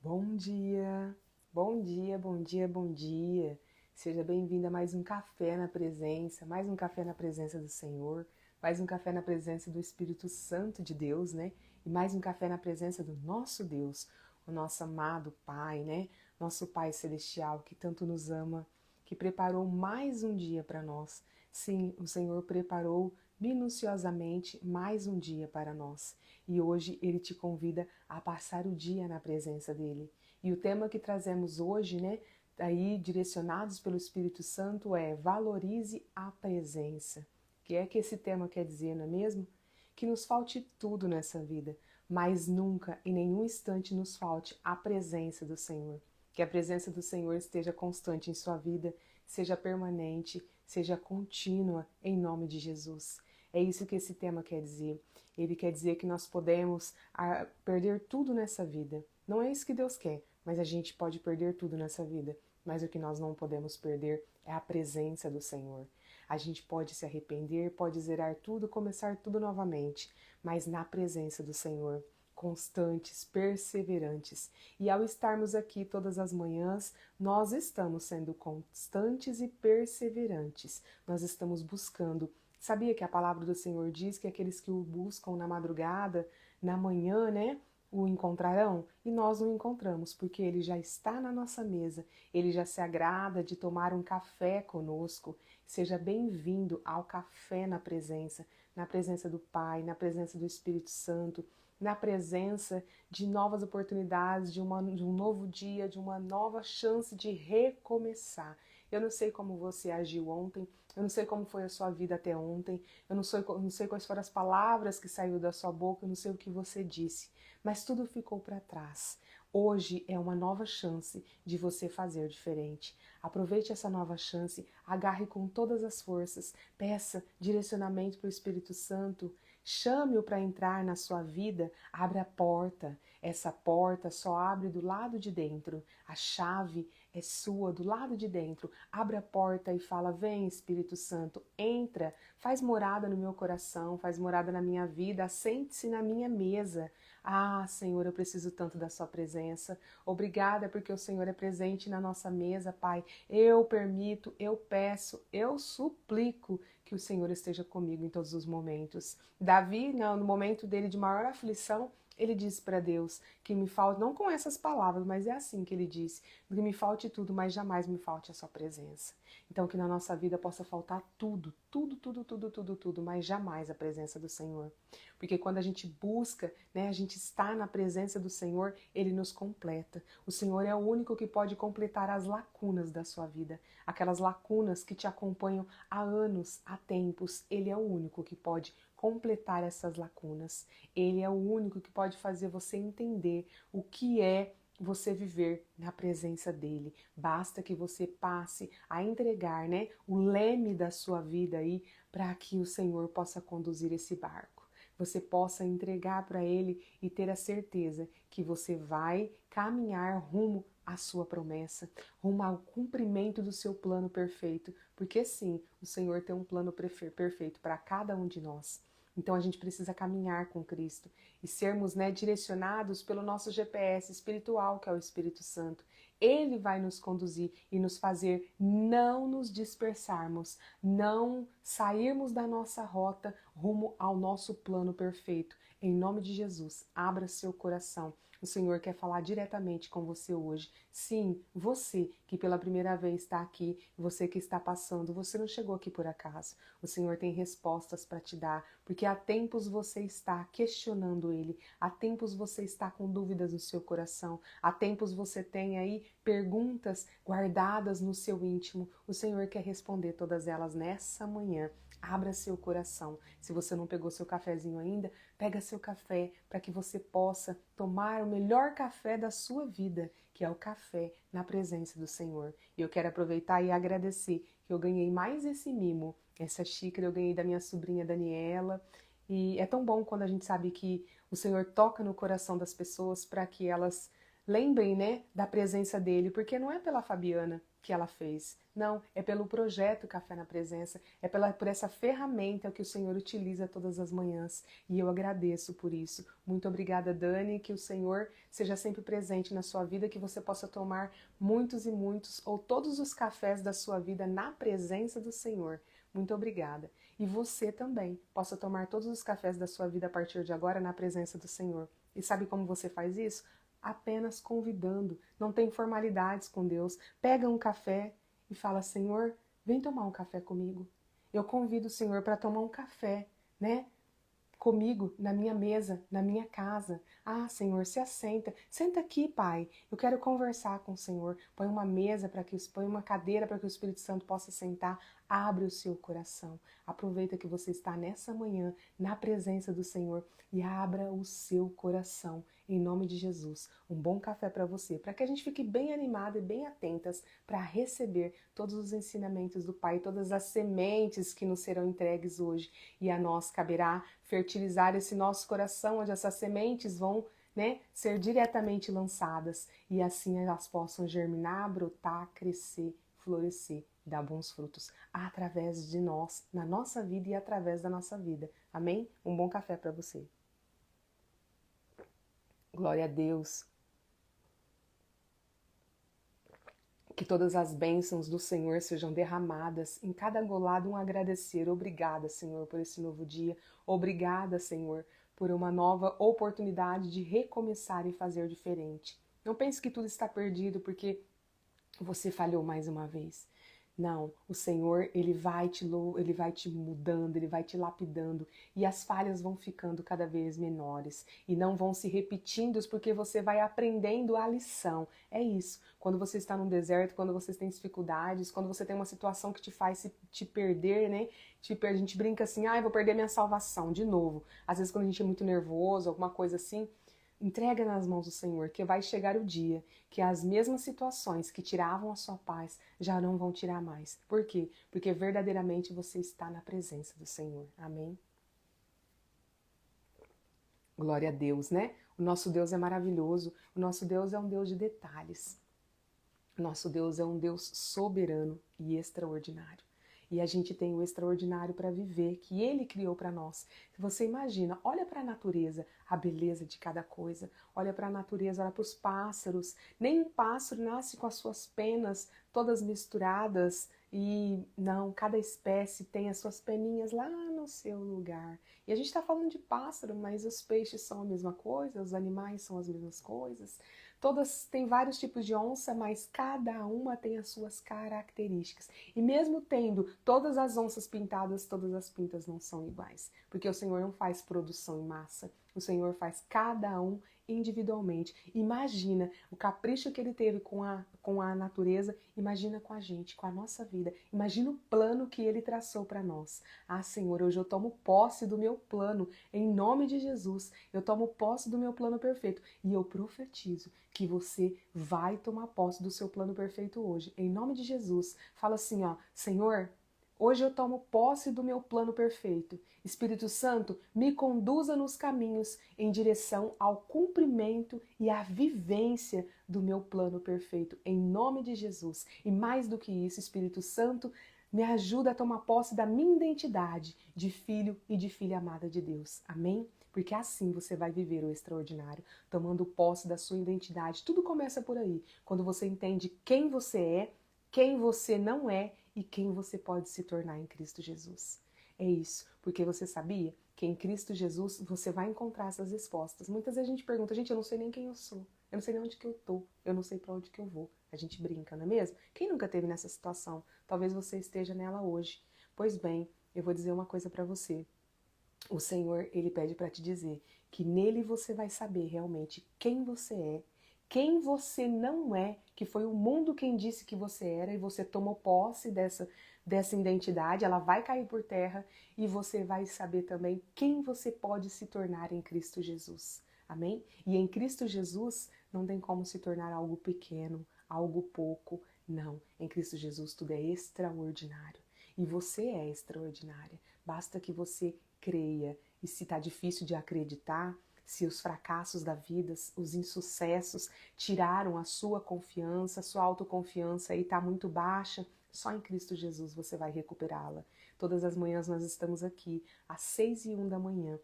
Bom dia, bom dia, bom dia, bom dia. Seja bem-vindo a mais um café na presença, mais um café na presença do Senhor, mais um café na presença do Espírito Santo de Deus, né? E mais um café na presença do nosso Deus, o nosso amado Pai, né? Nosso Pai Celestial que tanto nos ama, que preparou mais um dia para nós. Sim, o Senhor preparou minuciosamente mais um dia para nós. E hoje Ele te convida a passar o dia na presença dele. E o tema que trazemos hoje, né, aí direcionados pelo Espírito Santo é valorize a presença. O que é que esse tema quer dizer, não é mesmo? Que nos falte tudo nessa vida, mas nunca, em nenhum instante, nos falte a presença do Senhor. Que a presença do Senhor esteja constante em sua vida, seja permanente, seja contínua, em nome de Jesus. É isso que esse tema quer dizer. Ele quer dizer que nós podemos perder tudo nessa vida. Não é isso que Deus quer, mas a gente pode perder tudo nessa vida. Mas o que nós não podemos perder é a presença do Senhor. A gente pode se arrepender, pode zerar tudo, começar tudo novamente, mas na presença do Senhor, constantes, perseverantes. E ao estarmos aqui todas as manhãs, nós estamos sendo constantes e perseverantes. Nós estamos buscando. Sabia que a palavra do Senhor diz que aqueles que o buscam na madrugada, na manhã, né, o encontrarão? E nós o encontramos, porque ele já está na nossa mesa, ele já se agrada de tomar um café conosco. Seja bem-vindo ao café na presença do Pai, na presença do Espírito Santo, na presença de novas oportunidades, de um novo dia, de uma nova chance de recomeçar. Eu não sei como você agiu ontem, eu não sei como foi a sua vida até ontem, eu não sei quais foram as palavras que saíram da sua boca, eu não sei o que você disse, mas tudo ficou para trás. Hoje é uma nova chance de você fazer diferente. Aproveite essa nova chance, agarre com todas as forças, peça direcionamento para o Espírito Santo, chame-o para entrar na sua vida, abra a porta. Essa porta só abre do lado de dentro. A chave é sua, do lado de dentro. Abre a porta e fala: vem, Espírito Santo, entra, faz morada no meu coração, faz morada na minha vida, assente-se na minha mesa. Ah, Senhor, eu preciso tanto da sua presença. Obrigada porque o Senhor é presente na nossa mesa, Pai. Eu permito, eu peço, eu suplico que o Senhor esteja comigo em todos os momentos. Davi, no momento dele de maior aflição, ele disse para Deus que me falte, não com essas palavras, mas é assim que ele disse, que me falte tudo, mas jamais me falte a sua presença. Então que na nossa vida possa faltar tudo, tudo, tudo, tudo, tudo, tudo, mas jamais a presença do Senhor. Porque quando a gente busca, né, a gente está na presença do Senhor, Ele nos completa. O Senhor é o único que pode completar as lacunas da sua vida, aquelas lacunas que te acompanham há anos, há tempos. Ele é o único que pode completar essas lacunas. Ele é o único que pode fazer você entender o que é você viver na presença dele. Basta que você passe a entregar, né, o leme da sua vida aí para que o Senhor possa conduzir esse barco. Você possa entregar para ele e ter a certeza que você vai caminhar rumo à sua promessa, rumo ao cumprimento do seu plano perfeito, porque sim, o Senhor tem um plano perfeito para cada um de nós. Então a gente precisa caminhar com Cristo e sermos, né, direcionados pelo nosso GPS espiritual, que é o Espírito Santo. Ele vai nos conduzir e nos fazer não nos dispersarmos, não sairmos da nossa rota rumo ao nosso plano perfeito. Em nome de Jesus, abra seu coração. O Senhor quer falar diretamente com você hoje. Sim, você que pela primeira vez está aqui, você que está passando, você não chegou aqui por acaso. O Senhor tem respostas para te dar, porque há tempos você está questionando Ele, há tempos você está com dúvidas no seu coração, há tempos você tem aí perguntas guardadas no seu íntimo. O Senhor quer responder todas elas nessa manhã. Abra seu coração. Se você não pegou seu cafezinho ainda, pega seu café para que você possa tomar o melhor café da sua vida, que é o café na presença do Senhor. E eu quero aproveitar e agradecer que eu ganhei mais esse mimo. Essa xícara eu ganhei da minha sobrinha Daniela. E é tão bom quando a gente sabe que o Senhor toca no coração das pessoas para que elas lembrem, né, da presença dele, porque não é pela Fabiana que ela fez, não, é pelo projeto Café na Presença, é por essa ferramenta que o Senhor utiliza todas as manhãs, e eu agradeço por isso. Muito obrigada, Dani, que o Senhor seja sempre presente na sua vida, que você possa tomar muitos e muitos, ou todos os cafés da sua vida na presença do Senhor. Muito obrigada. E você também possa tomar todos os cafés da sua vida a partir de agora na presença do Senhor. E sabe como você faz isso? Apenas convidando. Não tem formalidades com Deus. Pega um café e fala: Senhor, vem tomar um café comigo. Eu convido o Senhor para tomar um café, né? Comigo, na minha mesa, na minha casa. Ah, Senhor, se assenta. Senta aqui, Pai. Eu quero conversar com o Senhor. Põe uma mesa para que põe uma cadeira para que o Espírito Santo possa sentar. Abre o seu coração. Aproveita que você está nessa manhã na presença do Senhor e abra o seu coração. Em nome de Jesus, um bom café para você, para que a gente fique bem animada e bem atentas para receber todos os ensinamentos do Pai, todas as sementes que nos serão entregues hoje. E a nós caberá fertilizar esse nosso coração, onde essas sementes vão, né, ser diretamente lançadas e assim elas possam germinar, brotar, crescer, florescer, dar bons frutos através de nós, na nossa vida e através da nossa vida. Amém? Um bom café para você. Glória a Deus. Que todas as bênçãos do Senhor sejam derramadas em cada golado, um agradecer. Obrigada, Senhor, por esse novo dia. Obrigada, Senhor, por uma nova oportunidade de recomeçar e fazer diferente. Não pense que tudo está perdido porque você falhou mais uma vez. Não, o Senhor, ele vai te mudando, ele vai te lapidando e as falhas vão ficando cada vez menores e não vão se repetindo porque você vai aprendendo a lição. É isso. Quando você está num deserto, quando você tem dificuldades, quando você tem uma situação que te faz te perder, né? A gente brinca assim, ah, eu vou perder minha salvação de novo. Às vezes quando a gente é muito nervoso, alguma coisa assim, entrega nas mãos do Senhor, que vai chegar o dia que as mesmas situações que tiravam a sua paz já não vão tirar mais. Por quê? Porque verdadeiramente você está na presença do Senhor. Amém? Glória a Deus, né? O nosso Deus é maravilhoso. O nosso Deus é um Deus de detalhes. O nosso Deus é um Deus soberano e extraordinário. E a gente tem o extraordinário para viver, que Ele criou para nós. Você imagina, olha para a natureza, a beleza de cada coisa. Olha para a natureza, olha para os pássaros. Nenhum pássaro nasce com as suas penas todas misturadas. E não, cada espécie tem as suas peninhas lá no seu lugar. E a gente está falando de pássaro, mas os peixes são a mesma coisa, os animais são as mesmas coisas. Todas têm vários tipos de onça, mas cada uma tem as suas características. E mesmo tendo todas as onças pintadas, todas as pintas não são iguais. Porque o Senhor não faz produção em massa. O Senhor faz cada um individualmente. Imagina o capricho que ele teve com a natureza, imagina com a gente, com a nossa vida. Imagina o plano que ele traçou para nós. Ah, Senhor, hoje eu tomo posse do meu plano, em nome de Jesus. Eu tomo posse do meu plano perfeito e eu profetizo que você vai tomar posse do seu plano perfeito hoje, em nome de Jesus. Fala assim, ó, Senhor, hoje eu tomo posse do meu plano perfeito. Espírito Santo, me conduza nos caminhos em direção ao cumprimento e à vivência do meu plano perfeito, em nome de Jesus. E mais do que isso, Espírito Santo, me ajuda a tomar posse da minha identidade de filho e de filha amada de Deus. Amém? Porque assim você vai viver o extraordinário, tomando posse da sua identidade. Tudo começa por aí, quando você entende quem você é, quem você não é e quem você pode se tornar em Cristo Jesus. É isso, porque você sabia que em Cristo Jesus você vai encontrar essas respostas. Muitas vezes a gente pergunta, gente, eu não sei nem quem eu sou, eu não sei nem onde que eu tô, eu não sei para onde que eu vou. A gente brinca, não é mesmo? Quem nunca esteve nessa situação? Talvez você esteja nela hoje. Pois bem, eu vou dizer uma coisa para você. O Senhor, Ele pede para te dizer que nele você vai saber realmente quem você é, quem você não é, que foi o mundo quem disse que você era e você tomou posse dessa identidade, ela vai cair por terra e você vai saber também quem você pode se tornar em Cristo Jesus. Amém? E em Cristo Jesus não tem como se tornar algo pequeno, algo pouco. Não, em Cristo Jesus tudo é extraordinário. E você é extraordinária. Basta que você creia. E se está difícil de acreditar, Se os fracassos da vida, os insucessos tiraram a sua confiança, a sua autoconfiança aí está muito baixa, só em Cristo Jesus você vai recuperá-la. Todas as manhãs nós estamos aqui, às 6h01 da manhã,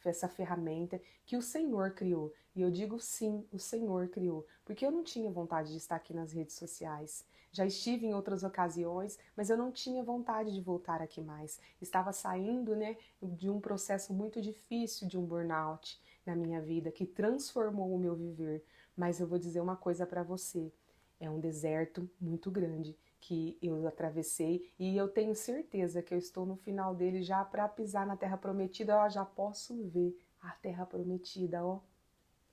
essa ferramenta que o Senhor criou. E eu digo sim, o Senhor criou, porque eu não tinha vontade de estar aqui nas redes sociais. Já estive em outras ocasiões, mas eu não tinha vontade de voltar aqui mais. Estava saindo, né, de um processo muito difícil, de um burnout na minha vida, que transformou o meu viver. Mas eu vou dizer uma coisa para você, é um deserto muito grande que eu atravessei e eu tenho certeza que eu estou no final dele já para pisar na terra prometida, ó, já posso ver a terra prometida, ó.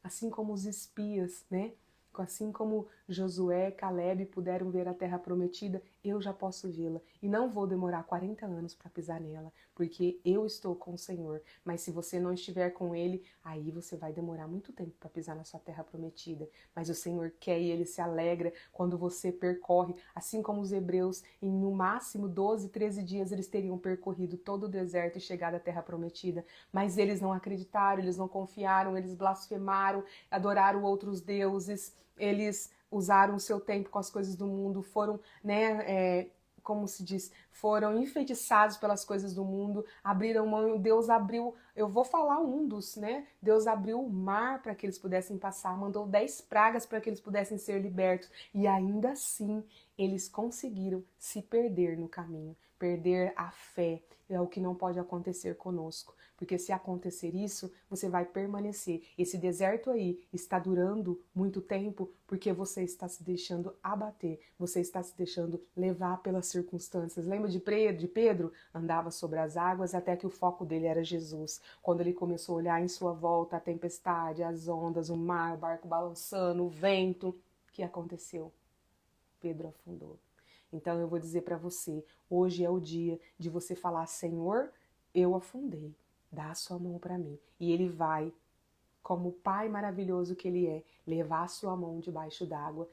Assim como os espias, né? Assim como Josué e Caleb puderam ver a terra prometida, eu já posso vê-la. E não vou demorar 40 anos para pisar nela, porque eu estou com o Senhor. Mas se você não estiver com Ele, aí você vai demorar muito tempo para pisar na sua terra prometida. Mas o Senhor quer e Ele se alegra quando você percorre, assim como os hebreus, em no máximo 12, 13 dias, eles teriam percorrido todo o deserto e chegado à terra prometida. Mas eles não acreditaram, eles não confiaram, eles blasfemaram, adoraram outros deuses, eles usaram o seu tempo com as coisas do mundo, foram, né, como se diz, foram enfeitiçados pelas coisas do mundo, abriram mão, Deus abriu, eu vou falar um dos, né, Deus abriu o mar para que eles pudessem passar, mandou 10 pragas para que eles pudessem ser libertos, e ainda assim eles conseguiram se perder no caminho, perder a fé, é o que não pode acontecer conosco. Porque se acontecer isso, você vai permanecer. Esse deserto aí está durando muito tempo porque você está se deixando abater, você está se deixando levar pelas circunstâncias. Lembra de Pedro? Andava sobre as águas até que o foco dele era Jesus. Quando ele começou a olhar em sua volta a tempestade, as ondas, o mar, o barco balançando, o vento, o que aconteceu? Pedro afundou. Então eu vou dizer para você, hoje é o dia de você falar, Senhor, eu afundei. Dá a sua mão para mim. E ele vai, como o Pai maravilhoso que ele é, levar a sua mão debaixo d'água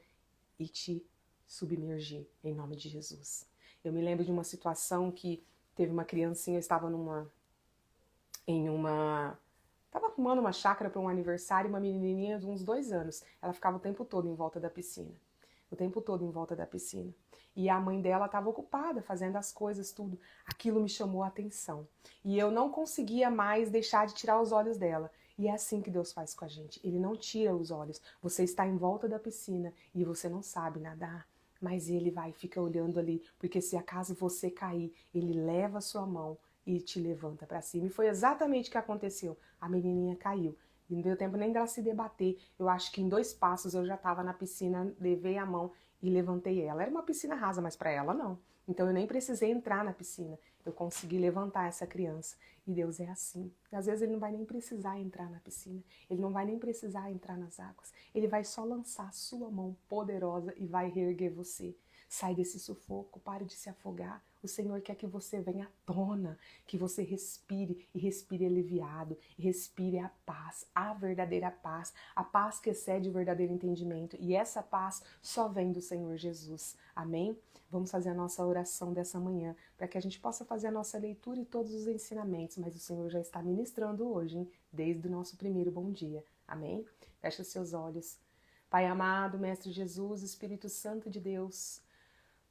e te submergir, em nome de Jesus. Eu me lembro de uma situação que teve uma criancinha, eu estava estava arrumando uma chácara para um aniversário, uma menininha de uns 2 anos. Ela ficava o tempo todo em volta da piscina. O tempo todo em volta da piscina. E a mãe dela estava ocupada, fazendo as coisas, tudo. Aquilo me chamou a atenção. E eu não conseguia mais deixar de tirar os olhos dela. E é assim que Deus faz com a gente. Ele não tira os olhos. Você está em volta da piscina e você não sabe nadar. Mas ele vai, fica olhando ali, porque se acaso você cair, ele leva a sua mão e te levanta para cima. E foi exatamente o que aconteceu. A menininha caiu. E não deu tempo nem dela se debater. Eu acho que em 2 passos eu já estava na piscina, levei a mão e levantei ela. Era uma piscina rasa, mas para ela não. Então eu nem precisei entrar na piscina. Eu consegui levantar essa criança. E Deus é assim. Às vezes ele não vai nem precisar entrar na piscina. Ele não vai nem precisar entrar nas águas. Ele vai só lançar a sua mão poderosa e vai reerguer você. Sai desse sufoco, pare de se afogar. O Senhor quer que você venha à tona, que você respire e respire aliviado, e respire a verdadeira paz, a paz que excede o verdadeiro entendimento. E essa paz só vem do Senhor Jesus. Amém? Vamos fazer a nossa oração dessa manhã, para que a gente possa fazer a nossa leitura e todos os ensinamentos, mas o Senhor já está ministrando hoje, hein? Desde o nosso primeiro bom dia. Amém? Feche os seus olhos. Pai amado, Mestre Jesus, Espírito Santo de Deus,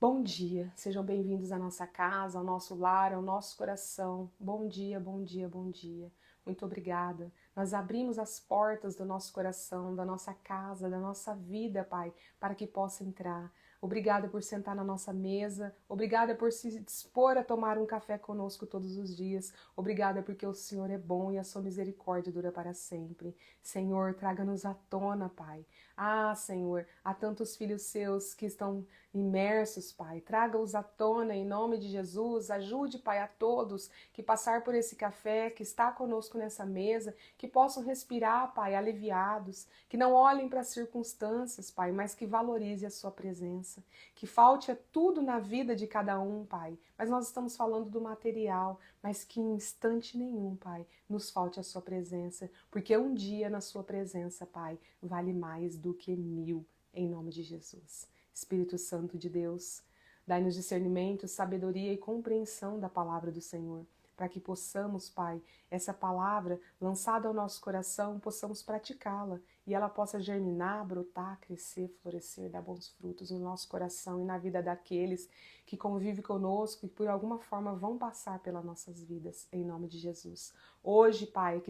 bom dia, sejam bem-vindos à nossa casa, ao nosso lar, ao nosso coração. Bom dia, bom dia, bom dia. Muito obrigada. Nós abrimos as portas do nosso coração, da nossa casa, da nossa vida, Pai, para que possa entrar. Obrigada por sentar na nossa mesa. Obrigada por se dispor a tomar um café conosco todos os dias. Obrigada porque o Senhor é bom e a sua misericórdia dura para sempre. Senhor, traga-nos à tona, Pai. Ah, Senhor, há tantos filhos seus que estão imersos, Pai. Traga-os à tona em nome de Jesus. Ajude, Pai, a todos que passar por esse café, que está conosco nessa mesa, que possam respirar, Pai, aliviados, que não olhem para as circunstâncias, Pai, mas que valorize a sua presença. Que falte tudo na vida de cada um, Pai. Mas nós estamos falando do material, mas que em instante nenhum, Pai, nos falte a sua presença, porque um dia na sua presença, Pai, vale mais do que 1000, em nome de Jesus. Espírito Santo de Deus, dai-nos discernimento, sabedoria e compreensão da palavra do Senhor. para que possamos, Pai, essa palavra lançada ao nosso coração, possamos praticá-la e ela possa germinar, brotar, crescer, florescer, dar bons frutos no nosso coração e na vida daqueles que convivem conosco e por alguma forma vão passar pelas nossas vidas, em nome de Jesus. Hoje, Pai,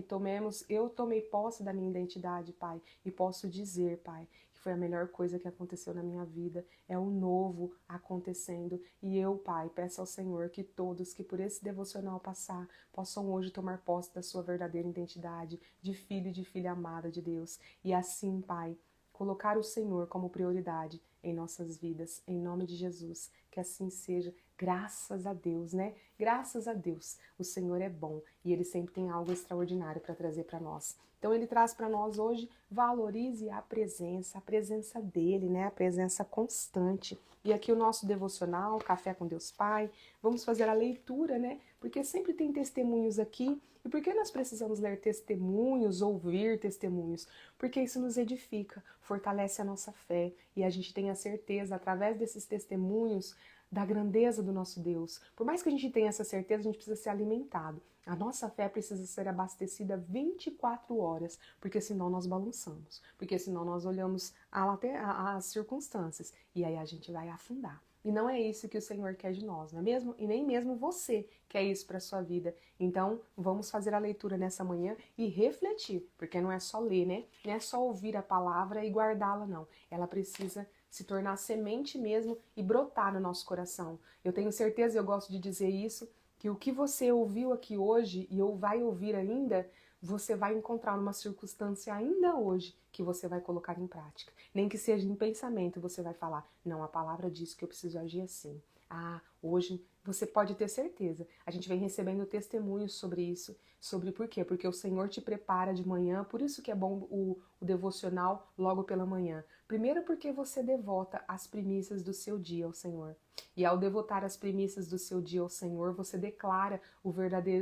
eu tomei posse da minha identidade, Pai, e posso dizer, Pai, que foi a melhor coisa que aconteceu na minha vida, é o novo acontecendo. E eu, Pai, peço ao Senhor que todos que por esse devocional passar, possam hoje tomar posse da sua verdadeira identidade, de filho e de filha amada de Deus. E assim, Pai, colocar o Senhor como prioridade em nossas vidas, em nome de Jesus, que assim seja, graças a Deus, né? Graças a Deus, o Senhor é bom e Ele sempre tem algo extraordinário para trazer para nós. Então Ele traz para nós hoje, valorize a presença dEle, né? A presença constante. E aqui o nosso devocional, Café com Deus Pai, vamos fazer a leitura, né? Porque sempre tem testemunhos aqui. E por que nós precisamos ler testemunhos, ouvir testemunhos? Porque isso nos edifica, fortalece a nossa fé e a gente tem a certeza, através desses testemunhos, da grandeza do nosso Deus. Por mais que a gente tenha essa certeza, a gente precisa ser alimentado. A nossa fé precisa ser abastecida 24 horas, porque senão nós balançamos, porque senão nós olhamos as circunstâncias e aí a gente vai afundar. E não é isso que o Senhor quer de nós, não é mesmo? E nem mesmo você quer isso para a sua vida. Então, vamos fazer a leitura nessa manhã e refletir, porque não é só ler, né? Não é só ouvir a palavra e guardá-la, não. Ela precisa se tornar semente mesmo e brotar no nosso coração. Eu tenho certeza, eu gosto de dizer isso, que o que você ouviu aqui hoje e ou vai ouvir ainda, você vai encontrar numa circunstância ainda hoje que você vai colocar em prática. Nem que seja em pensamento, você vai falar, não, a palavra diz que eu preciso agir assim. Ah, hoje você pode ter certeza. A gente vem recebendo testemunhos sobre isso. Sobre por quê? Porque o Senhor te prepara de manhã, por isso que é bom o devocional logo pela manhã. Primeiro porque você devota as primícias do seu dia ao Senhor. E ao devotar as primícias do seu dia ao Senhor, você declara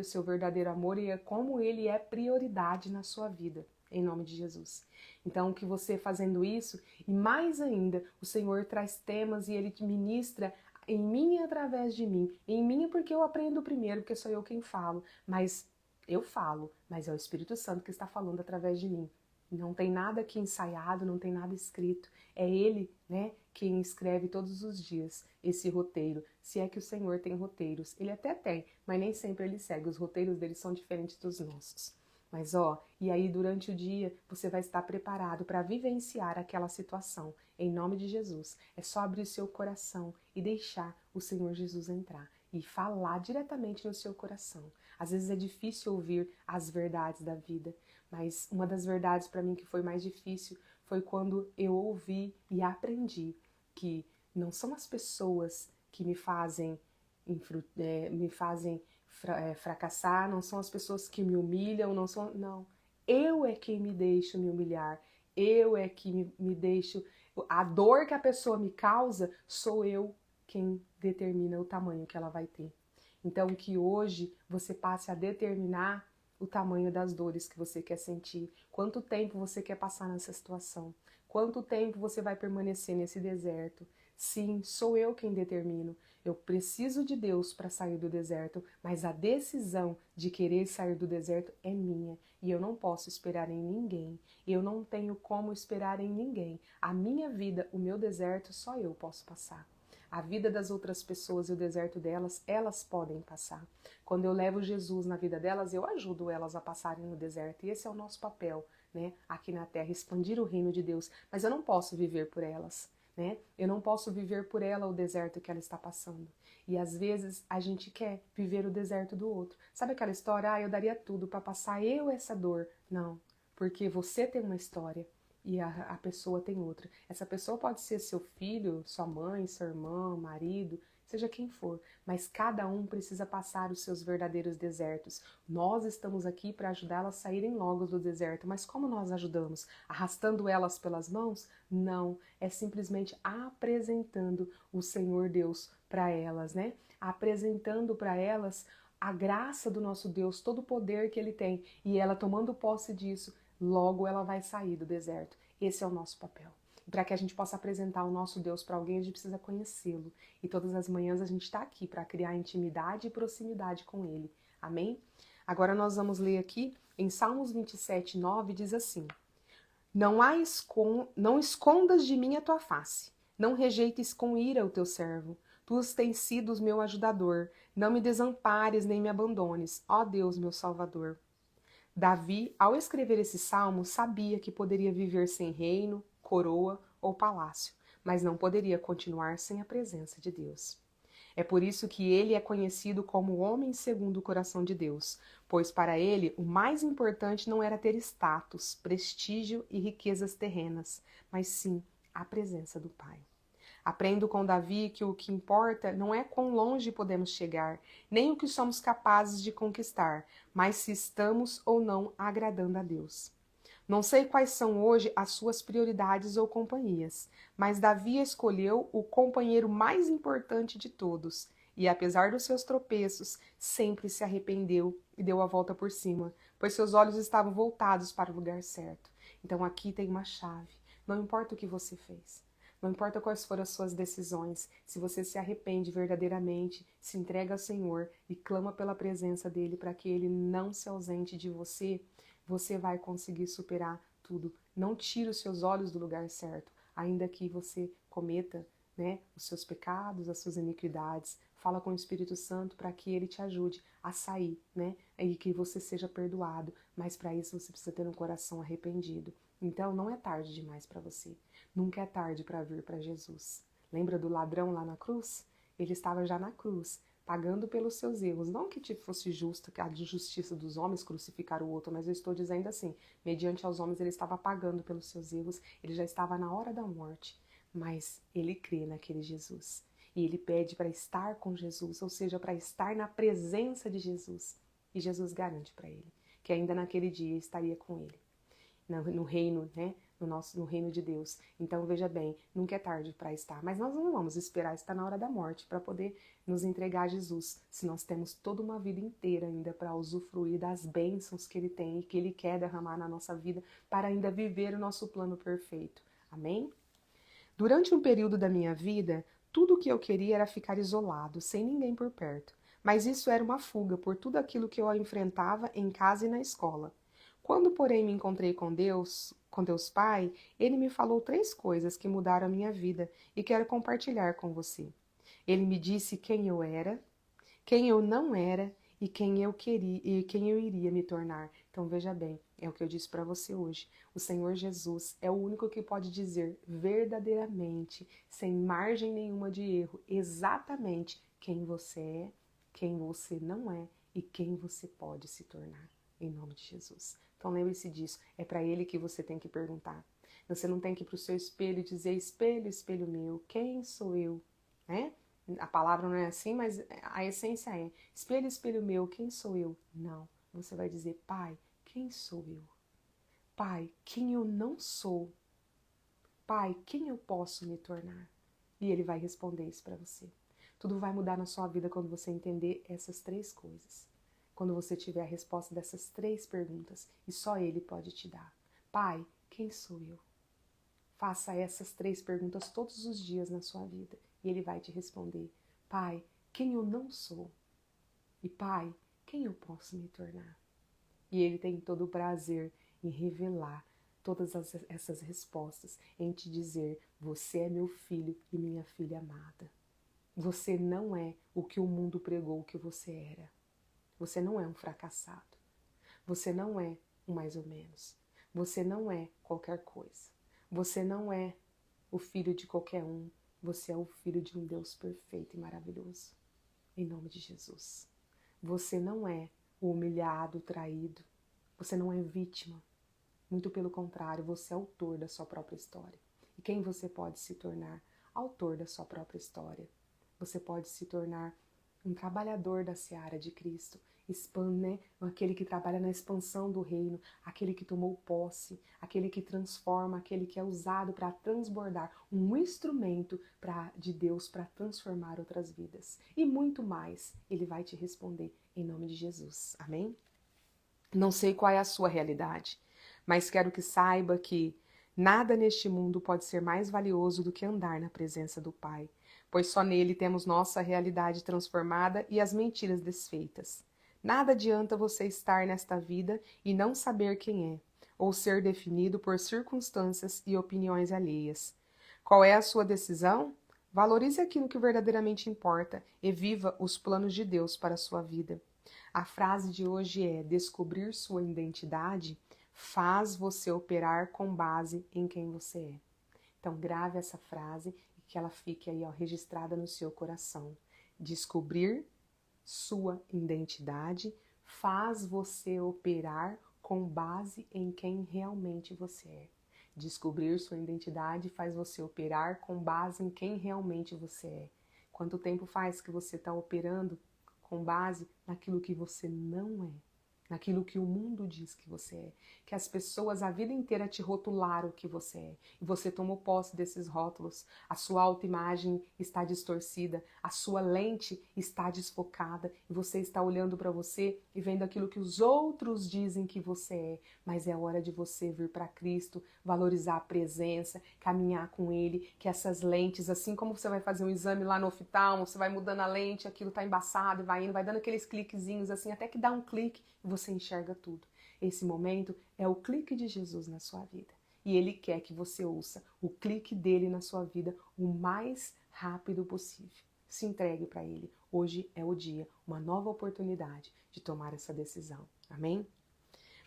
seu verdadeiro amor e é como ele é prioridade na sua vida, em nome de Jesus. Então, que você fazendo isso, e mais ainda, o Senhor traz temas e ele te ministra em mim e através de mim. Em mim porque eu aprendo primeiro, porque sou eu quem falo, mas eu falo, mas é o Espírito Santo que está falando através de mim. Não tem nada aqui ensaiado, não tem nada escrito. É Ele, né, quem escreve todos os dias esse roteiro. Se é que o Senhor tem roteiros. Ele até tem, mas nem sempre Ele segue. Os roteiros dele são diferentes dos nossos. Mas e aí durante o dia você vai estar preparado para vivenciar aquela situação. Em nome de Jesus. É só abrir o seu coração e deixar o Senhor Jesus entrar e falar diretamente no seu coração. Às vezes é difícil ouvir as verdades da vida, mas uma das verdades para mim que foi mais difícil foi quando eu ouvi e aprendi que não são as pessoas que me fazem fracassar, não são as pessoas que me humilham, não. Eu é quem me deixo me humilhar, eu é que me deixo. A dor que a pessoa me causa, sou eu quem determina o tamanho que ela vai ter. Então, que hoje você passe a determinar o tamanho das dores que você quer sentir. Quanto tempo você quer passar nessa situação? Quanto tempo você vai permanecer nesse deserto? Sim, sou eu quem determino. Eu preciso de Deus para sair do deserto, mas a decisão de querer sair do deserto é minha e eu não posso esperar em ninguém. Eu não tenho como esperar em ninguém. A minha vida, o meu deserto, só eu posso passar. A vida das outras pessoas e o deserto delas, elas podem passar. Quando eu levo Jesus na vida delas, eu ajudo elas a passarem no deserto. E esse é o nosso papel, né? Aqui na Terra, expandir o reino de Deus. Mas eu não posso viver por elas, né? Eu não posso viver por ela o deserto que ela está passando. E às vezes a gente quer viver o deserto do outro. Sabe aquela história? Ah, eu daria tudo para passar eu essa dor. Não, porque você tem uma história e a pessoa tem outra. Essa pessoa pode ser seu filho, sua mãe, sua irmã, marido, seja quem for, mas cada um precisa passar os seus verdadeiros desertos. Nós estamos aqui para ajudá-las a saírem logo do deserto, mas como nós ajudamos? Arrastando elas pelas mãos? Não, é simplesmente apresentando o Senhor Deus para elas, né? Apresentando para elas a graça do nosso Deus, todo o poder que Ele tem, e ela tomando posse disso, logo ela vai sair do deserto. Esse é o nosso papel. Para que a gente possa apresentar o nosso Deus para alguém, a gente precisa conhecê-lo. E todas as manhãs a gente está aqui para criar intimidade e proximidade com Ele. Amém? Agora nós vamos ler aqui em Salmos 27, 9, diz assim: Não escondas de mim a tua face, não rejeites com ira o teu servo. Tu tens sido o meu ajudador, não me desampares nem me abandones, ó Deus, meu Salvador. Davi, ao escrever esse salmo, sabia que poderia viver sem reino, coroa ou palácio, mas não poderia continuar sem a presença de Deus. É por isso que ele é conhecido como o homem segundo o coração de Deus, pois para ele o mais importante não era ter status, prestígio e riquezas terrenas, mas sim a presença do Pai. Aprendo com Davi que o que importa não é quão longe podemos chegar, nem o que somos capazes de conquistar, mas se estamos ou não agradando a Deus. Não sei quais são hoje as suas prioridades ou companhias, mas Davi escolheu o companheiro mais importante de todos e, apesar dos seus tropeços, sempre se arrependeu e deu a volta por cima, pois seus olhos estavam voltados para o lugar certo. Então aqui tem uma chave. Não importa o que você fez. Não importa quais foram as suas decisões, se você se arrepende verdadeiramente, se entrega ao Senhor e clama pela presença dele para que ele não se ausente de você, você vai conseguir superar tudo. Não tire os seus olhos do lugar certo, ainda que você cometa, os seus pecados, as suas iniquidades. Fala com o Espírito Santo para que ele te ajude a sair, e que você seja perdoado. Mas para isso você precisa ter um coração arrependido. Então não é tarde demais para você. Nunca é tarde para vir para Jesus. Lembra do ladrão lá na cruz? Ele estava já na cruz, pagando pelos seus erros. Não que fosse justo, que a justiça dos homens crucificar o outro, mas eu estou dizendo assim, mediante aos homens ele estava pagando pelos seus erros, ele já estava na hora da morte, mas ele crê naquele Jesus. E ele pede para estar com Jesus, ou seja, para estar na presença de Jesus. E Jesus garante para ele que ainda naquele dia estaria com ele, no reino, no reino de Deus. Então veja bem, nunca é tarde para estar, mas nós não vamos esperar estar na hora da morte para poder nos entregar a Jesus, se nós temos toda uma vida inteira ainda para usufruir das bênçãos que ele tem e que ele quer derramar na nossa vida para ainda viver o nosso plano perfeito. Amém? Durante um período da minha vida, tudo o que eu queria era ficar isolado, sem ninguém por perto. Mas isso era uma fuga por tudo aquilo que eu enfrentava em casa e na escola. Quando, porém, me encontrei com Deus Pai, Ele me falou 3 coisas que mudaram a minha vida e quero compartilhar com você. Ele me disse quem eu era, quem eu não era e quem eu queria e quem eu iria me tornar. Então veja bem, é o que eu disse para você hoje. O Senhor Jesus é o único que pode dizer verdadeiramente, sem margem nenhuma de erro, exatamente quem você é, quem você não é e quem você pode se tornar. Em nome de Jesus. Então lembre-se disso. É para ele que você tem que perguntar. Você não tem que ir para o seu espelho e dizer: espelho, espelho meu, quem sou eu? A palavra não é assim, mas a essência é: espelho, espelho meu, quem sou eu? Não. Você vai dizer: Pai, quem sou eu? Pai, quem eu não sou? Pai, quem eu posso me tornar? E ele vai responder isso para você. Tudo vai mudar na sua vida quando você entender essas 3 coisas. Quando você tiver a resposta dessas 3 perguntas, e só ele pode te dar. Pai, quem sou eu? Faça essas 3 perguntas todos os dias na sua vida e ele vai te responder. Pai, quem eu não sou? E Pai, quem eu posso me tornar? E ele tem todo o prazer em revelar todas essas respostas, em te dizer: você é meu filho e minha filha amada. Você não é o que o mundo pregou que você era. Você não é um fracassado. Você não é um mais ou menos. Você não é qualquer coisa. Você não é o filho de qualquer um. Você é o filho de um Deus perfeito e maravilhoso. Em nome de Jesus. Você não é o humilhado, o traído. Você não é vítima. Muito pelo contrário, você é autor da sua própria história. E quem você pode se tornar? Autor da sua própria história. Você pode se tornar um trabalhador da seara de Cristo, aquele que trabalha na expansão do reino, aquele que tomou posse, aquele que transforma, aquele que é usado para transbordar, um instrumento de Deus para transformar outras vidas. E muito mais, ele vai te responder em nome de Jesus. Amém? Não sei qual é a sua realidade, mas quero que saiba que nada neste mundo pode ser mais valioso do que andar na presença do Pai, pois só nele temos nossa realidade transformada e as mentiras desfeitas. Nada adianta você estar nesta vida e não saber quem é, ou ser definido por circunstâncias e opiniões alheias. Qual é a sua decisão? Valorize aquilo que verdadeiramente importa e viva os planos de Deus para a sua vida. A frase de hoje é: descobrir sua identidade faz você operar com base em quem você é. Então grave essa frase e que ela fique aí, ó, registrada no seu coração. Descobrir sua identidade faz você operar com base em quem realmente você é. Descobrir sua identidade faz você operar com base em quem realmente você é. Quanto tempo faz que você está operando com base naquilo que você não é? Naquilo que o mundo diz que você é, que as pessoas a vida inteira te rotularam que você é, e você tomou posse desses rótulos, a sua autoimagem está distorcida, a sua lente está desfocada, e você está olhando para você e vendo aquilo que os outros dizem que você é, mas é hora de você vir para Cristo, valorizar a presença, caminhar com Ele, que essas lentes, assim como você vai fazer um exame lá no oftalmo, você vai mudando a lente, aquilo tá embaçado, vai indo, vai dando aqueles cliquezinhos assim, até que dá um clique, você enxerga tudo. Esse momento é o clique de Jesus na sua vida. E Ele quer que você ouça o clique dele na sua vida o mais rápido possível. Se entregue para Ele. Hoje é o dia, uma nova oportunidade de tomar essa decisão. Amém?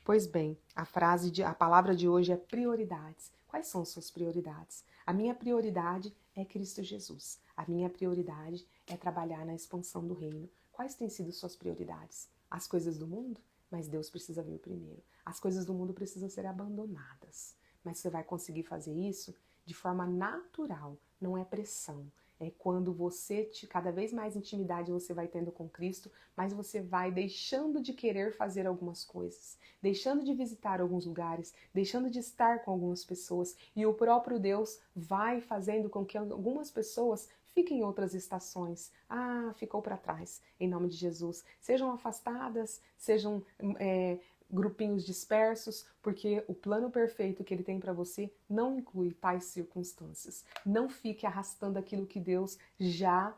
Pois bem, a palavra de hoje é prioridades. Quais são suas prioridades? A minha prioridade é Cristo Jesus. A minha prioridade é trabalhar na expansão do reino. Quais têm sido suas prioridades? As coisas do mundo? Mas Deus precisa vir primeiro. As coisas do mundo precisam ser abandonadas. Mas você vai conseguir fazer isso de forma natural, não é pressão. É quando cada vez mais intimidade você vai tendo com Cristo, mas você vai deixando de querer fazer algumas coisas, deixando de visitar alguns lugares, deixando de estar com algumas pessoas, e o próprio Deus vai fazendo com que algumas pessoas fiquem em outras estações. Ficou para trás, em nome de Jesus. Sejam afastadas, sejam grupinhos dispersos, porque o plano perfeito que Ele tem para você não inclui tais circunstâncias. Não fique arrastando aquilo que Deus já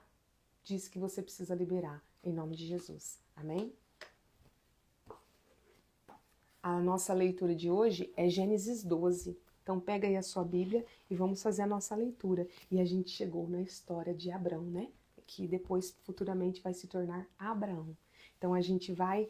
disse que você precisa liberar, em nome de Jesus. Amém? A nossa leitura de hoje é Gênesis 12. Então pega aí a sua Bíblia e vamos fazer a nossa leitura. E a gente chegou na história de Abrão, né? Que depois, futuramente, vai se tornar Abraão. Então a gente vai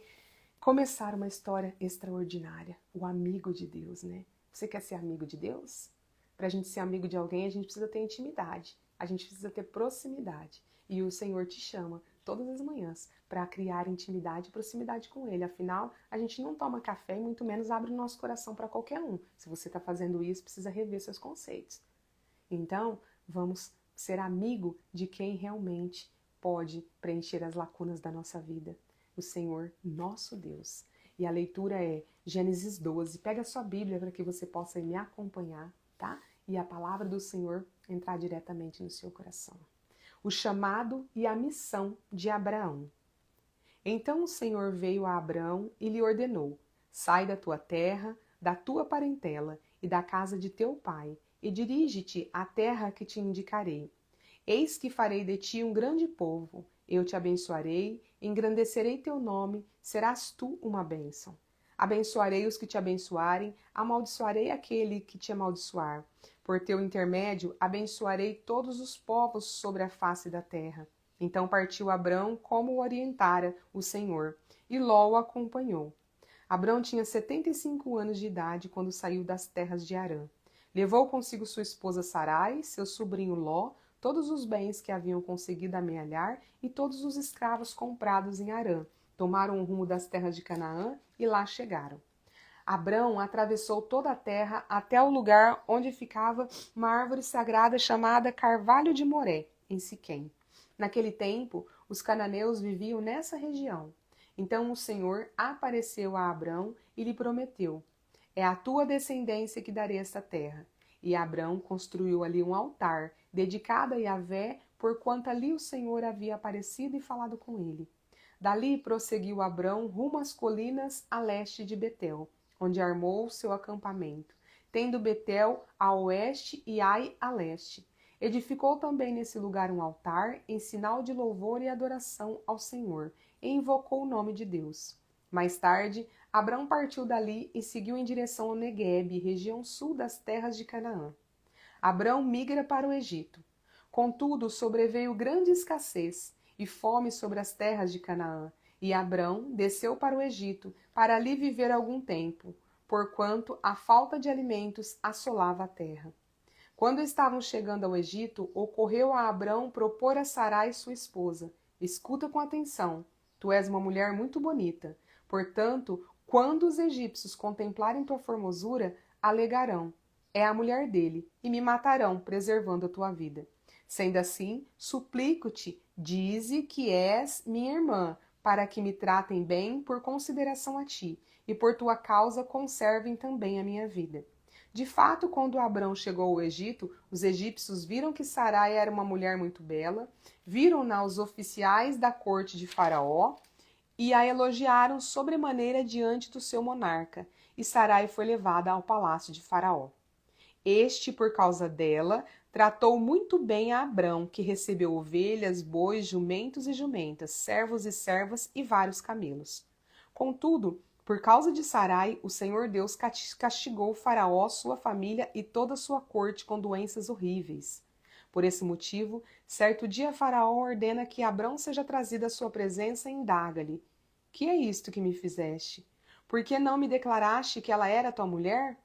começar uma história extraordinária. O amigo de Deus, né? Você quer ser amigo de Deus? Para a gente ser amigo de alguém, a gente precisa ter intimidade. A gente precisa ter proximidade. E o Senhor te chama todas as manhãs para criar intimidade e proximidade com Ele. Afinal, a gente não toma café e muito menos abre o nosso coração para qualquer um. Se você está fazendo isso, precisa rever seus conceitos. Então, vamos ser amigo de quem realmente pode preencher as lacunas da nossa vida. O Senhor, nosso Deus. E a leitura é Gênesis 12. Pega a sua Bíblia para que você possa me acompanhar, tá? E a palavra do Senhor entrar diretamente no seu coração. O chamado e a missão de Abraão. Então o Senhor veio a Abraão e lhe ordenou: sai da tua terra, da tua parentela e da casa de teu pai, e dirige-te à terra que te indicarei. Eis que farei de ti um grande povo, eu te abençoarei, engrandecerei teu nome, serás tu uma bênção. Abençoarei os que te abençoarem, amaldiçoarei aquele que te amaldiçoar. Por teu intermédio, abençoarei todos os povos sobre a face da terra. Então partiu Abrão como o orientara o Senhor, e Ló o acompanhou. Abrão tinha 75 anos de idade quando saiu das terras de Harã. Levou consigo sua esposa Sarai, seu sobrinho Ló, todos os bens que haviam conseguido amealhar e todos os escravos comprados em Harã. Tomaram o rumo das terras de Canaã e lá chegaram. Abrão atravessou toda a terra até o lugar onde ficava uma árvore sagrada chamada Carvalho de Moré, em Siquém. Naquele tempo, os cananeus viviam nessa região. Então o Senhor apareceu a Abrão e lhe prometeu: é à tua descendência que darei esta terra. E Abrão construiu ali um altar, dedicado a Yahvé, porquanto ali o Senhor havia aparecido e falado com ele. Dali prosseguiu Abrão rumo às colinas a leste de Betel, onde armou seu acampamento, tendo Betel a oeste e Ai a leste. Edificou também nesse lugar um altar, em sinal de louvor e adoração ao Senhor, e invocou o nome de Deus. Mais tarde, Abrão partiu dali e seguiu em direção ao Neguebe, região sul das terras de Canaã. Abrão migra para o Egito. Contudo, sobreveio grande escassez e fome sobre as terras de Canaã, e Abrão desceu para o Egito, para ali viver algum tempo, porquanto a falta de alimentos assolava a terra. Quando estavam chegando ao Egito, ocorreu a Abrão propor a Sarai sua esposa: escuta com atenção, tu és uma mulher muito bonita. Portanto, quando os egípcios contemplarem tua formosura, alegarão: é a mulher dele, e me matarão, preservando a tua vida. Sendo assim, suplico-te, dize que és minha irmã, para que me tratem bem por consideração a ti, e por tua causa conservem também a minha vida. De fato, quando Abrão chegou ao Egito, os egípcios viram que Sarai era uma mulher muito bela, viram-na os oficiais da corte de Faraó e a elogiaram sobremaneira diante do seu monarca, e Sarai foi levada ao palácio de Faraó. Este, por causa dela, tratou muito bem a Abrão, que recebeu ovelhas, bois, jumentos e jumentas, servos e servas e vários camelos. Contudo, por causa de Sarai, o Senhor Deus castigou Faraó, sua família e toda a sua corte com doenças horríveis. Por esse motivo, certo dia Faraó ordena que Abrão seja trazido à sua presença e indaga-lhe: que é isto que me fizeste? Por que não me declaraste que ela era tua mulher?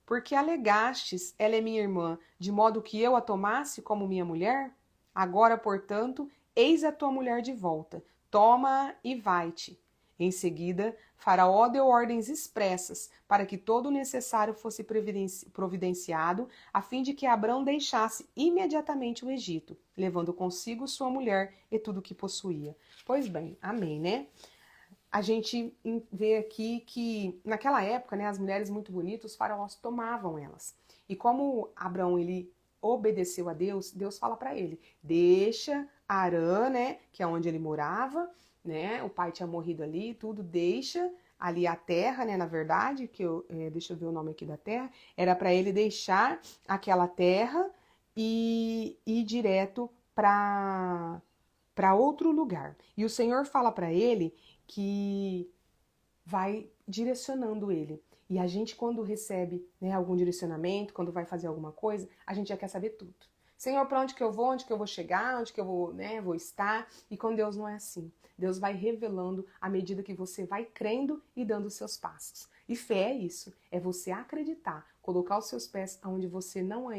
Porque alegastes, ela é minha irmã, de modo que eu a tomasse como minha mulher? Agora, portanto, eis a tua mulher de volta. Toma-a e vai-te. Em seguida, Faraó deu ordens expressas para que todo o necessário fosse providenciado, a fim de que Abrão deixasse imediatamente o Egito, levando consigo sua mulher e tudo o que possuía. Pois bem, amém, né? A gente vê aqui que naquela época, né, as mulheres muito bonitas, os faraós tomavam elas. E como Abrão ele obedeceu a Deus, Deus fala para ele: deixa Arã, né, que é onde ele morava, né, o pai tinha morrido ali, tudo, deixa ali a terra, né, na verdade, deixa eu ver o nome aqui da terra, era para ele deixar aquela terra e ir direto para outro lugar. E o Senhor fala para ele que vai direcionando ele. E a gente, quando recebe, né, algum direcionamento, quando vai fazer alguma coisa, a gente já quer saber tudo. Senhor, para onde que eu vou? Onde que eu vou chegar? Onde que eu vou, né, vou estar? E com Deus não é assim. Deus vai revelando à medida que você vai crendo e dando os seus passos. E fé é isso, é você acreditar, colocar os seus pés onde você não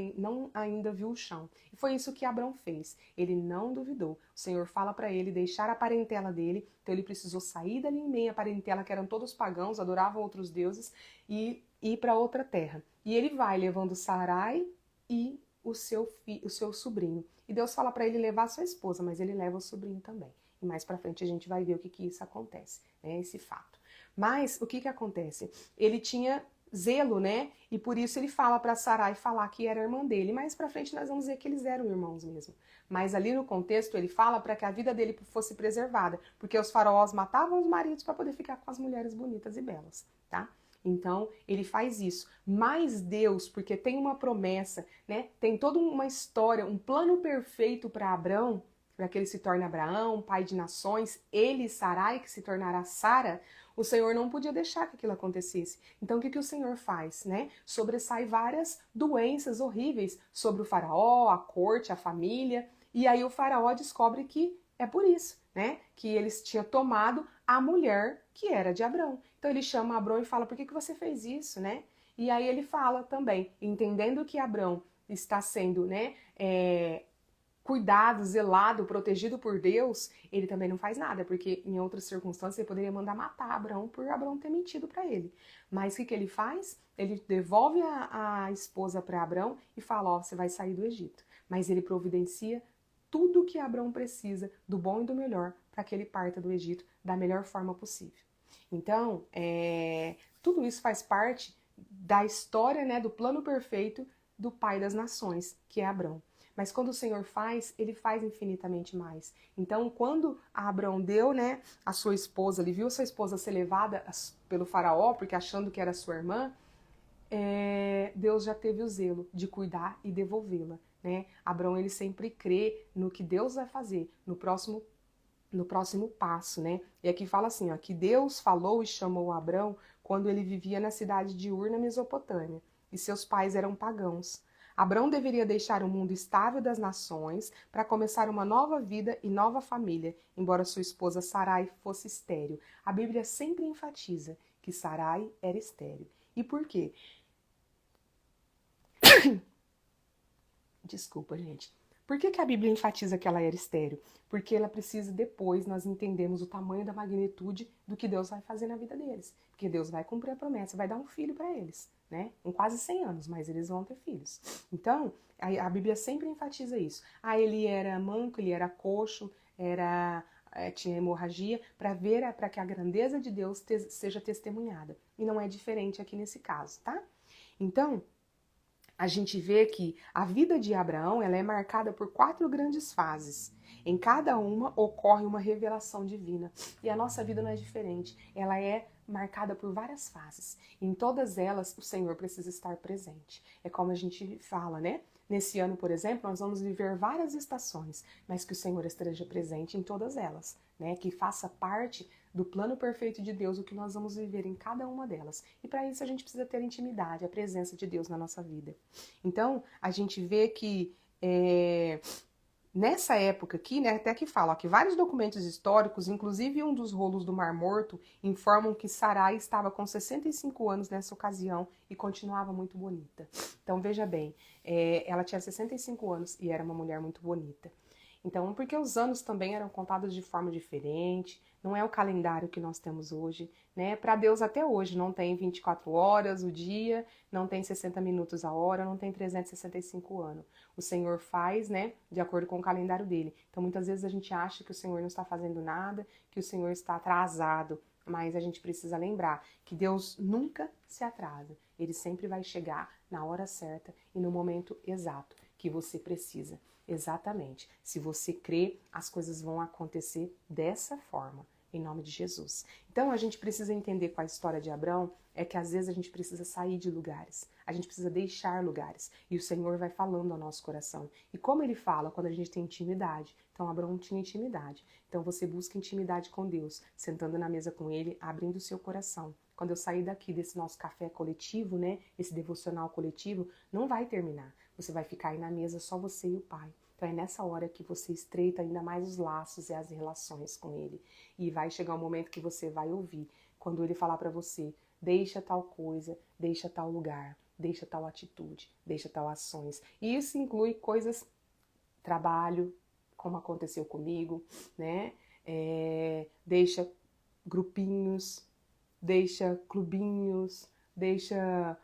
ainda viu o chão. E foi isso que Abrão fez. Ele não duvidou. O Senhor fala para ele deixar a parentela dele, então ele precisou sair dali em meio à parentela, que eram todos pagãos, adoravam outros deuses, e ir para outra terra. E ele vai levando Sarai e o seu sobrinho. E Deus fala para ele levar a sua esposa, mas ele leva o sobrinho também. E mais para frente a gente vai ver o que isso acontece, né, esse fato. Mas o que acontece? Ele tinha zelo, né? E por isso ele fala para Sarai falar que era irmã dele. Mais para frente nós vamos ver que eles eram irmãos mesmo. Mas ali no contexto ele fala para que a vida dele fosse preservada, porque os faraós matavam os maridos para poder ficar com as mulheres bonitas e belas, tá? Então, ele faz isso. Mas Deus, porque tem uma promessa, né? Tem toda uma história, um plano perfeito para Abrão, para que ele se torne Abraão, pai de nações, ele e Sarai, que se tornará Sara. O Senhor não podia deixar que aquilo acontecesse. Então, o que o Senhor faz, né? Sobressai várias doenças horríveis sobre o faraó, a corte, a família. E aí o faraó descobre que é por isso, né? Que eles tinham tomado a mulher que era de Abrão. Então ele chama Abrão e fala: por que você fez isso, né? E aí ele fala também, entendendo que Abrão está sendo, né, cuidado, zelado, protegido por Deus, ele também não faz nada, porque em outras circunstâncias ele poderia mandar matar Abrão por Abrão ter mentido para ele. Mas o que ele faz? Ele devolve a esposa para Abrão e fala: ó, você vai sair do Egito. Mas ele providencia tudo que Abrão precisa, do bom e do melhor, para que ele parta do Egito da melhor forma possível. Então, tudo isso faz parte da história, né, do plano perfeito do pai das nações, que é Abrão. Mas quando o Senhor faz, ele faz infinitamente mais. Então, quando Abrão deu, né, a sua esposa, ele viu a sua esposa ser levada pelo faraó, porque achando que era sua irmã, Deus já teve o zelo de cuidar e devolvê-la, né? Abrão, ele sempre crê no que Deus vai fazer, no próximo no próximo passo, né? E aqui fala assim, ó, que Deus falou e chamou Abrão quando ele vivia na cidade de Ur, na Mesopotâmia, e seus pais eram pagãos. Abrão deveria deixar o mundo estável das nações para começar uma nova vida e nova família, embora sua esposa Sarai fosse estéril. A Bíblia sempre enfatiza que Sarai era estéril. E por quê? Desculpa, gente. Por que a Bíblia enfatiza que ela era estéril? Porque ela precisa, depois, nós entendemos o tamanho da magnitude do que Deus vai fazer na vida deles. Porque Deus vai cumprir a promessa, vai dar um filho para eles, né? Com quase 100 anos, mas eles vão ter filhos. Então, a Bíblia sempre enfatiza isso. Ah, ele era manco, ele era coxo, tinha hemorragia, para que a grandeza de Deus seja testemunhada. E não é diferente aqui nesse caso, tá? Então, a gente vê que a vida de Abraão ela é marcada por 4 grandes fases. Em cada uma ocorre uma revelação divina. E a nossa vida não é diferente. Ela é marcada por várias fases. Em todas elas, o Senhor precisa estar presente. É como a gente fala, né? Nesse ano, por exemplo, nós vamos viver várias estações, mas que o Senhor esteja presente em todas elas, né? Que faça parte do plano perfeito de Deus o que nós vamos viver em cada uma delas. E para isso a gente precisa ter intimidade, a presença de Deus na nossa vida. Então, a gente vê que nessa época aqui, né, até que fala ó, que vários documentos históricos, inclusive um dos rolos do Mar Morto, informam que Sarai estava com 65 anos nessa ocasião e continuava muito bonita. Então, veja bem, ela tinha 65 anos e era uma mulher muito bonita. Então, porque os anos também eram contados de forma diferente, não é o calendário que nós temos hoje, né? Para Deus até hoje não tem 24 horas o dia, não tem 60 minutos a hora, não tem 365 anos. O Senhor faz, né, de acordo com o calendário dele. Então, muitas vezes a gente acha que o Senhor não está fazendo nada, que o Senhor está atrasado, mas a gente precisa lembrar que Deus nunca se atrasa. Ele sempre vai chegar na hora certa e no momento exato que você precisa. Exatamente. Se você crê, as coisas vão acontecer dessa forma, em nome de Jesus. Então, a gente precisa entender com a história de Abrão, é que às vezes a gente precisa sair de lugares, a gente precisa deixar lugares, e o Senhor vai falando ao nosso coração. E como ele fala quando a gente tem intimidade? Então, Abrão tinha intimidade. Então, você busca intimidade com Deus, sentando na mesa com ele, abrindo o seu coração. Quando eu sair daqui desse nosso café coletivo, né, esse devocional coletivo, não vai terminar. Você vai ficar aí na mesa só você e o Pai. Então é nessa hora que você estreita ainda mais os laços e as relações com ele. E vai chegar um momento que você vai ouvir, quando ele falar para você, deixa tal coisa, deixa tal lugar, deixa tal atitude, deixa tal ações. E isso inclui coisas, trabalho, como aconteceu comigo, né? Deixa grupinhos, deixa clubinhos, deixa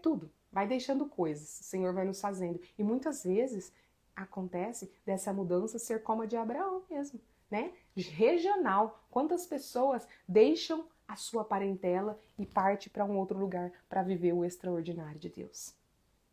tudo. Vai deixando coisas, o Senhor vai nos fazendo. E muitas vezes acontece dessa mudança ser como a de Abraão mesmo, né? Regional. Quantas pessoas deixam a sua parentela e parte para um outro lugar para viver o extraordinário de Deus?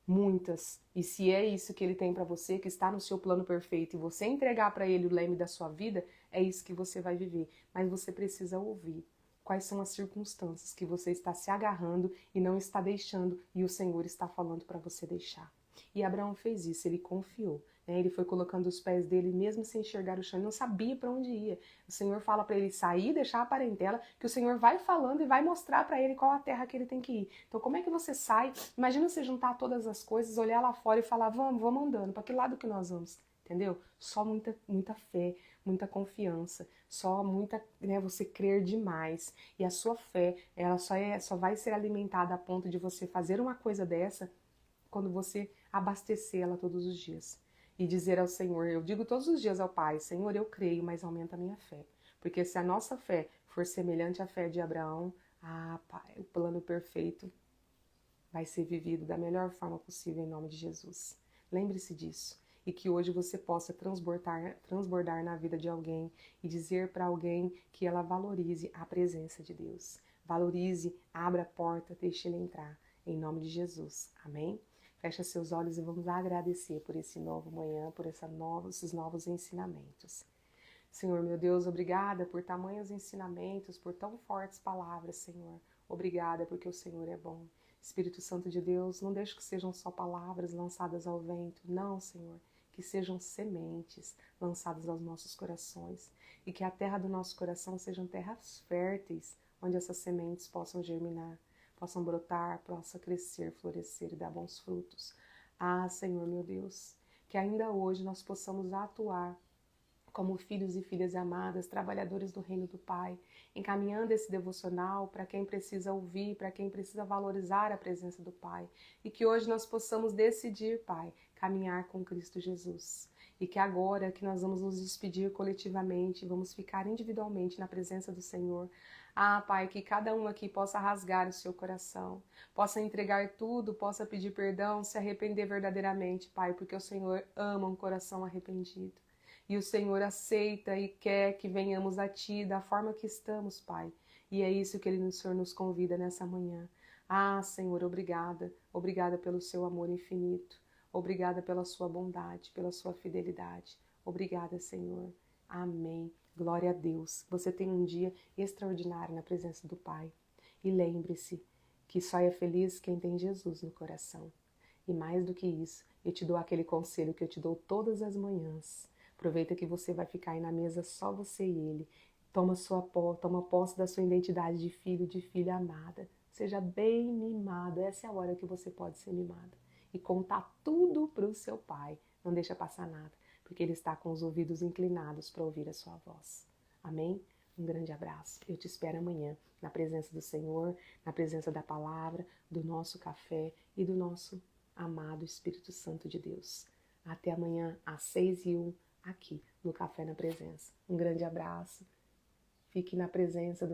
Muitas. E se é isso que ele tem para você, que está no seu plano perfeito, e você entregar para ele o leme da sua vida, é isso que você vai viver. Mas você precisa ouvir. Quais são as circunstâncias que você está se agarrando e não está deixando, e o Senhor está falando para você deixar. E Abraão fez isso, ele confiou. Né? Ele foi colocando os pés dele, mesmo sem enxergar o chão, ele não sabia para onde ia. O Senhor fala para ele sair, deixar a parentela, que o Senhor vai falando e vai mostrar para ele qual a terra que ele tem que ir. Então, como é que você sai? Imagina você juntar todas as coisas, olhar lá fora e falar, vamos andando, para que lado que nós vamos? Entendeu? Só muita fé, muita confiança, só muita, né, você crer demais. E a sua fé, ela só vai ser alimentada a ponto de você fazer uma coisa dessa quando você abastecer ela todos os dias. E dizer ao Senhor, eu digo todos os dias ao Pai, Senhor, eu creio, mas aumenta a minha fé. Porque se a nossa fé for semelhante à fé de Abraão, Pai, o plano perfeito vai ser vivido da melhor forma possível em nome de Jesus. Lembre-se disso. E que hoje você possa transbordar na vida de alguém e dizer para alguém que ela valorize a presença de Deus. Valorize, abra a porta, deixe ele entrar. Em nome de Jesus. Amém? Fecha seus olhos e vamos agradecer por esse novo manhã, por esses novos ensinamentos. Senhor, meu Deus, obrigada por tamanhos ensinamentos, por tão fortes palavras, Senhor. Obrigada porque o Senhor é bom. Espírito Santo de Deus, não deixe que sejam só palavras lançadas ao vento. Não, Senhor. que sejam sementes lançadas aos nossos corações e que a terra do nosso coração sejam terras férteis, onde essas sementes possam germinar, possam brotar, possam crescer, florescer e dar bons frutos. Ah, Senhor meu Deus, que ainda hoje nós possamos atuar como filhos e filhas amadas, trabalhadores do reino do Pai, encaminhando esse devocional para quem precisa ouvir, para quem precisa valorizar a presença do Pai. E que hoje nós possamos decidir, Pai, caminhar com Cristo Jesus. E que agora que nós vamos nos despedir coletivamente, vamos ficar individualmente na presença do Senhor. Ah, Pai, que cada um aqui possa rasgar o seu coração, possa entregar tudo, possa pedir perdão, se arrepender verdadeiramente, Pai, porque o Senhor ama um coração arrependido. E o Senhor aceita e quer que venhamos a Ti da forma que estamos, Pai. E é isso que o Senhor nos convida nessa manhã. Ah, Senhor, obrigada. Obrigada pelo Seu amor infinito. Obrigada pela Sua bondade, pela Sua fidelidade. Obrigada, Senhor. Amém. Glória a Deus. Você tem um dia extraordinário na presença do Pai. E lembre-se que só é feliz quem tem Jesus no coração. E mais do que isso, eu te dou aquele conselho que eu te dou todas as manhãs. Aproveita que você vai ficar aí na mesa só você e ele. Toma posse da sua identidade de filho, de filha amada. Seja bem mimado. Essa é a hora que você pode ser mimada. E contar tudo para o seu pai. Não deixa passar nada, porque ele está com os ouvidos inclinados para ouvir a sua voz. Amém? Um grande abraço. Eu te espero amanhã na presença do Senhor, na presença da palavra, do nosso café e do nosso amado Espírito Santo de Deus. Até amanhã às 6h01. Aqui no Café na Presença. Um grande abraço. Fique na presença do nosso